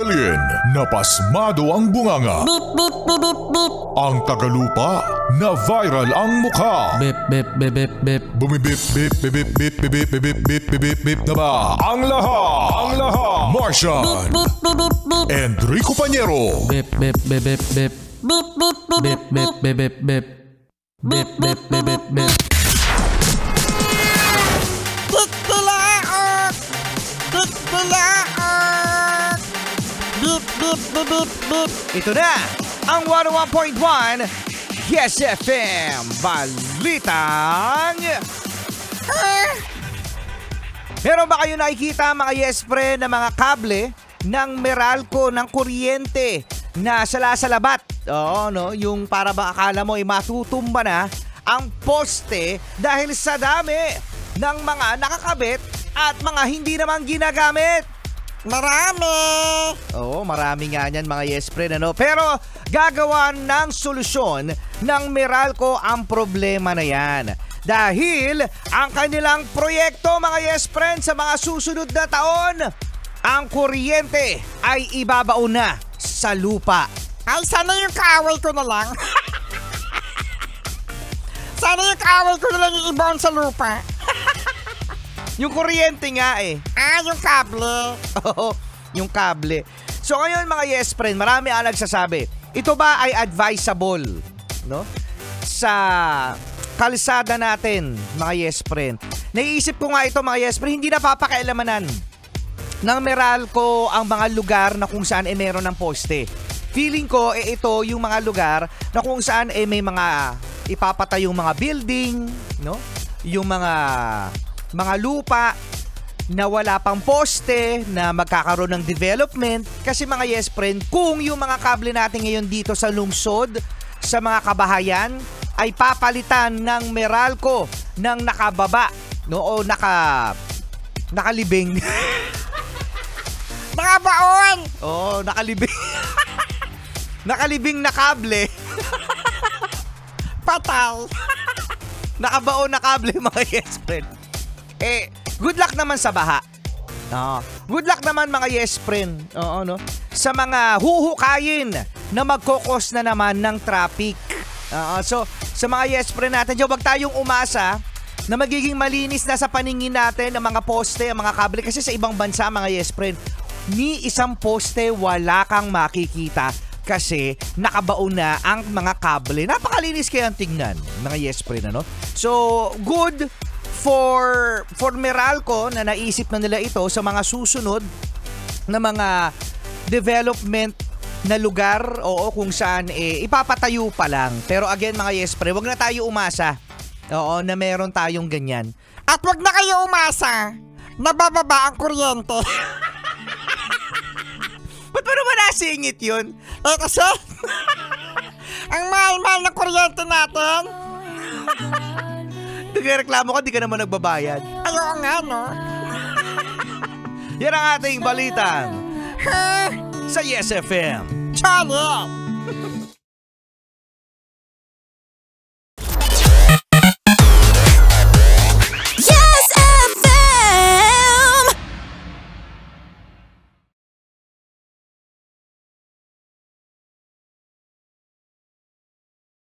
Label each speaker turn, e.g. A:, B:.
A: Alien na pasmado ang bunganga.
B: Beep, beep, beep, beep, beep.
A: Ang tagalupa na viral ang mukha.
C: Bip, bip, bip, bip, bip.
A: Bumibip, bip, bip, bip, bip, bip, bip, bip, bip, bip, bip na ba? Ang lahat. Martian.
B: Beep, beep, beep, beep.
A: Enrico Pañero.
C: Bip, bip, bip, bip, bip.
B: Beep, beep, beep,
C: Bip, bip, bip, bip, bip. Bip, bip, bip, bip, bip.
B: Titilaok! Titilaok! Beep, beep, beep, beep, beep.
D: Ito na ang 101.1 Yes FM Balitang Meron ba kayo nakikita mga Yes Friend na mga kable ng Meralco ng kuryente na salasalabat? Oo, no? Yung para ba akala mo matutumba na ang poste dahil sa dami ng mga nakakabit at mga hindi naman ginagamit.
B: Marami!
D: Oo, marami nga yan mga Yes Friend, ano? Pero gagawa ng solusyon ng Meralco ang problema na yan. Dahil ang kanilang proyekto mga Yes Friend sa mga susunod na taon, ang kuryente ay ibabaon na sa lupa.
B: Ay, sana yung kaaway ko na lang. Sana yung kaaway ko na lang yung ibaon sa lupa.
D: Yung kuryente nga eh.
B: Yung kable.
D: Oo, yung kable. So ngayon mga Yes Friend, marami ang nagsasabi, ito ba ay advisable, no? Sa kalsada natin, mga Yes Friend. Naiisip ko nga ito mga Yes Friend, hindi napapakialamanan ng Meralco ang mga lugar na kung saan meron ng poste. Feeling ko ito yung mga lugar na kung saan may mga ipapatayong mga building, no? Yung mga lupa na wala pang poste na magkakaroon ng development. Kasi mga Yes Friend, kung yung mga kable natin ngayon dito sa lungsod, sa mga kabahayan, ay papalitan ng Meralco ng nakababa, no? O nakalibing.
B: Nakabaon!
D: Oo, nakalibing. Nakalibing na kable.
B: Patay.
D: Nakabaon na kable mga Yes Friend. Good luck naman sa baha. Good luck naman mga Yes Friend. Oo, no? Sa mga huhukayin na magkokos na naman ng traffic. So, sa mga Yes Friend natin, wag tayong umasa na magiging malinis na sa paningin natin ang mga poste, ang mga kable. Kasi sa ibang bansa, mga Yes Friend, ni isang poste wala kang makikita kasi nakabaon na ang mga kable. Napakalinis kaya ang tingnan, mga Yes Friend, ano? So, good for Meralco na naisip na nila ito sa mga susunod na mga development na lugar, oo, kung saan ipapatayo pa lang. Pero again mga Yes Friend, wag na tayo umasa, oo, na meron tayong ganyan.
B: At wag na kayo umasa na bababa ang kuryente.
D: Ba't mo naman nasingit yun?
B: Kasi ang mahal-mahal ng kuryente natin.
D: Nagreklamo ka, di ka naman nagbabayad.
B: Ayaw nga, no?
D: Yan ang ating balitang sa Yes FM.
B: Charlie!